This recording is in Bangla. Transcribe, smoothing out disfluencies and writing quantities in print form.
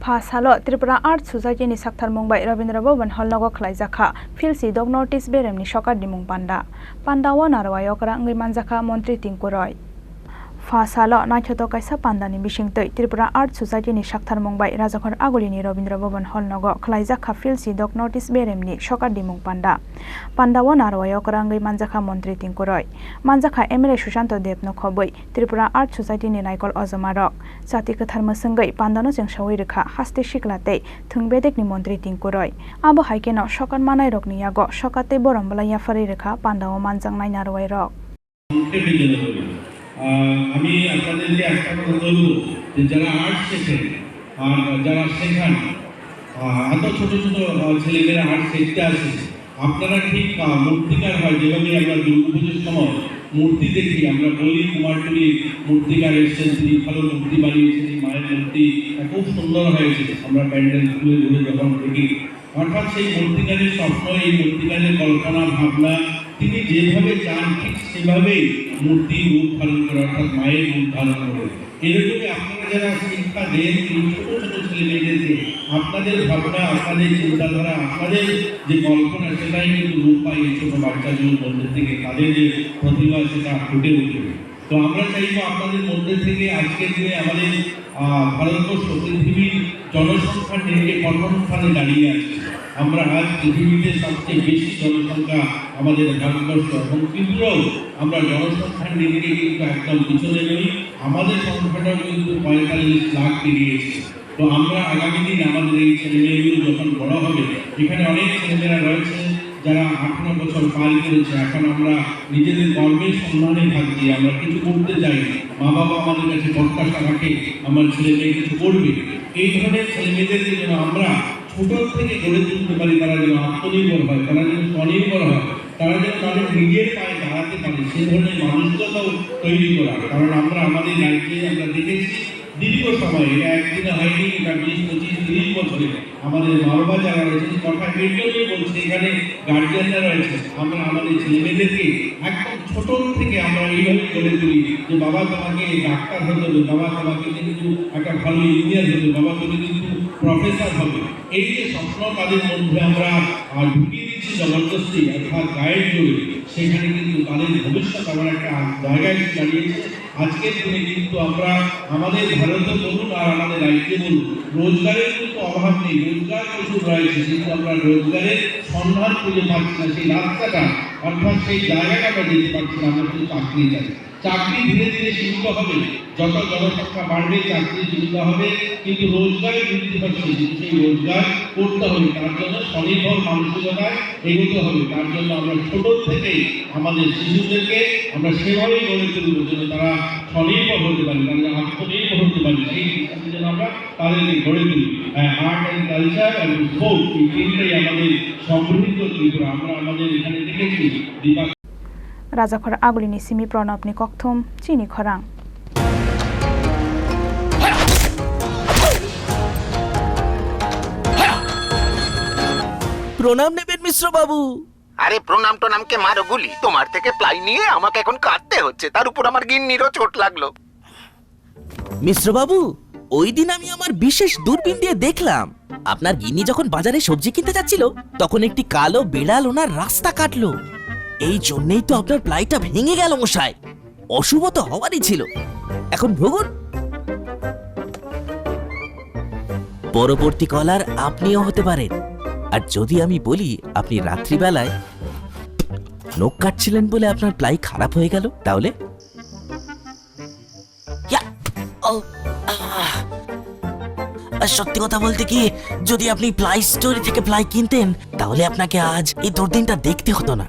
Phasalo Tripura Art Society ni Saktharmung bai Rabindra Bhavan Hallnago Khlaijakha Philchidok notice Beremni Sokat dimung Panda Panda wa narwayo Khorang manjaka Montri Tingkuroi Phasalo naithoto kaisa Panda ni bisingtei Tripura Art Society ni Saktharmung bai Rajakhor Aguli ni Rabindra Bhavan Hallnago Khlaijakha Philchidok notice Beremni Sokat dimung Panda Panda wa narwayo Khorang manjaka Montri Tingkuroi manjaka MLA Sushanto Debno khoboi Tripura Art Society ni Naikol Ojamarok Jati Kathar Masangai Pandano jeng sawi rekha haste siklate thungbedek ni Montri Tingkuroi abo haikeno Sokat manai rok ni yago Sokate borombola yafari rekha Pandao manjang nai narwai rok আমি আপনাদেরকে একটা কথা বলবো যে যারা আর্ট শেখেন আর যারা শেখান এত ছোট ছোট ছেলেমেয়েরা আর্ট শিখতে আসে আপনারা ঠিক মূর্তিকার হয় যেভাবে আমরা দুর্গাপুজোর সময় মূর্তি দেখি আমরা বলি কুমারটুলি মূর্তিকার এসেছেন তিনি ভালো মূর্তি বানিয়েছেন মায়ের মূর্তি খুব সুন্দর হয়েছে আমরা প্যান্ডেল খুলে ঘুরে যখন দেখি অর্থাৎ সেই মূর্তিকারের স্বপ্ন এই মূর্তিকারের কল্পনা ভাবনা তিনি যেভাবে চান ঠিক সেভাবেই মূর্তি রূপ ধারণ করে অর্থাৎ মায়ের রূপ ধারণ করে এরকমই আপনারা যারা শিক্ষা দেন এই ছোট ছোট ছেলে মেয়েদেরকে আপনাদের ভাবনা আপনাদের চিন্তাধারা আপনাদের যে কল্পনা সেটাই কিন্তু রূপ পায় এই ছোট বাচ্চাগুলোর মধ্যে থেকে তাদের যে প্রতিভা সেটা ফুটে উঠবে তো আমরা চাইবো আপনাদের মধ্যে থেকে আজকের দিনে আমাদের ভারতবর্ষ পৃথিবীর জনসংখ্যার নিরিখে প্রথম স্থানে দাঁড়িয়ে আছে আমরা আজ পৃথিবীতে সবচেয়ে বেশি জনসংখ্যা আমাদের ভারতবর্ষ এবং তীব্রও আমরা জনসংখ্যার নিরিখে কিন্তু একদম পিছনে নেই আমাদের সংখ্যাটাও কিন্তু 45 লাখ পেরিয়েছে তো আমরা আগামী দিন আমাদের এই ছেলেমেয়েগুলো যখন বড় হবে এখানে অনেক ছেলেমেয়েরা রয়েছে যারা 18 বছর পার করেছে এখন আমরা নিজেদের কর্মের সন্ধানে থাকছি আমরা কিছু করতে চাই মা বাবা আমাদের কাছে প্রত্যাশা রাখে আমার ছেলে মেয়ে কিছু করবে এই ধরনের ছেলে মেয়েদেরকে যেন আমরা ছোট থেকে গড়ে তুলতে পারি তারা যেন আত্মনির্ভর হয় তারা যেন স্বনির্ভর হয় তারা যেন তাদের নিজের পায়ে দাঁড়াতে পারে সে ধরনের মানসিকতাও তৈরি করা কারণ আমরা আমাদের রাজ্যে আমরা দেখেছি দীর্ঘ সময় এটা একদিনে হয়নি এটা 20-25-30 বছরে আমাদের মা বাবা যারা রয়েছেন কথা বেরিয়ে বলছে এখানে গার্জিয়ানরা রয়েছে আমরা আমাদের ছেলেমেয়েদেরকে একদম ছোট থেকে আমরা এইভাবে গড়ে তুলি যে বাবা তোমাকে ডাক্তার হতে হবে বাবা তোমাকে কিন্তু একটা ভালো ইঞ্জিনিয়ার হতে হবে বাবা তুমি কিন্তু প্রফেসর হবে এই যে স্বপ্ন তাদের মধ্যে আমরা ঢুকিয়ে দিচ্ছি জবরদস্তি অর্থাৎ গাইড করে সেখানে কিন্তু তাদের ভবিষ্যৎ আমার একটা জায়গায় দাঁড়িয়েছে আজকের দিনে কিন্তু আমরা আমাদের ভারতে বলুন আর আমাদের রাজ্যে বলুন রোজগারের কিন্তু অভাব নেই রোজগার প্রচুর রয়েছে কিন্তু আমরা রোজগারের সন্ধান খুঁজে পাচ্ছি না সেই রাস্তাটা অর্থাৎ সেই জায়গাটা আমরা যেতে পারছি না আমরা শুধু চাকরি চাই চাকরি ধীরে ধীরে সীমিত হবে যত জনসংখ্যা বাড়বে চাকরি সীমিত হবে কিন্তু রোজগার বৃদ্ধি পাচ্ছে কিন্তু সেই রোজগার করতে হবে তার জন্য স্বনির্ভর মানসিকতায় এগোতে হবে তার জন্য আমরা ছোট থেকে আমাদের শিশুদেরকে আমরা সেভাবেই গড়ে তুলব যেন তারা স্বনির্ভর হতে পারে তারা আত্মনির্ভর হতে পারে সেই হিসাবে যেন আমরা তাদেরকে গড়ে তুলি আর্ট অ্যান্ড কালচার এবং স্পোর্টস এই তিনটাই আমাদের সমৃদ্ধ ত্রিপুরা আমরা আমাদের এখানে দেখেছি Dipa Rajakhor Agulini Simi Pranopni Kokthum Chini Khorang প্রণাম নেবেন মিশ্র বাবু আরে প্রণাম তো নামকে মারো গুলি তোমার থেকে প্লাই নিয়ে আমাকে এখন কাটতে হচ্ছে তার উপর আমার গিন্নিরও চোট লাগলো মিশ্র বাবু ওই দিন আমি আমার বিশেষ দূরবীন দিয়ে দেখলাম আপনার গিন্নি যখন বাজারে সবজি কিনতে যাচ্ছিল তখন একটি কালো বিড়াল ওনার রাস্তা কাটলো এই জন্যই তো আপনার প্লাইটা ভেঙে গেল মশাই অশুভ তো হওয়ারই ছিল এখন ভোগুন পরবর্তী কলার আপনিও হতে পারেন আর যদি আমি বলি আপনি রাত্রিবেলায় নখ কাটছিলেন বলে আপনার প্লাই খারাপ হয়ে গেল তাহলে সত্যি কথা বলতে কি যদি আপনি প্লাই স্টোরি থেকে প্লাই কিনতেন তাহলে আপনাকে আজ এই দুর্দিনটা দেখতে হতো না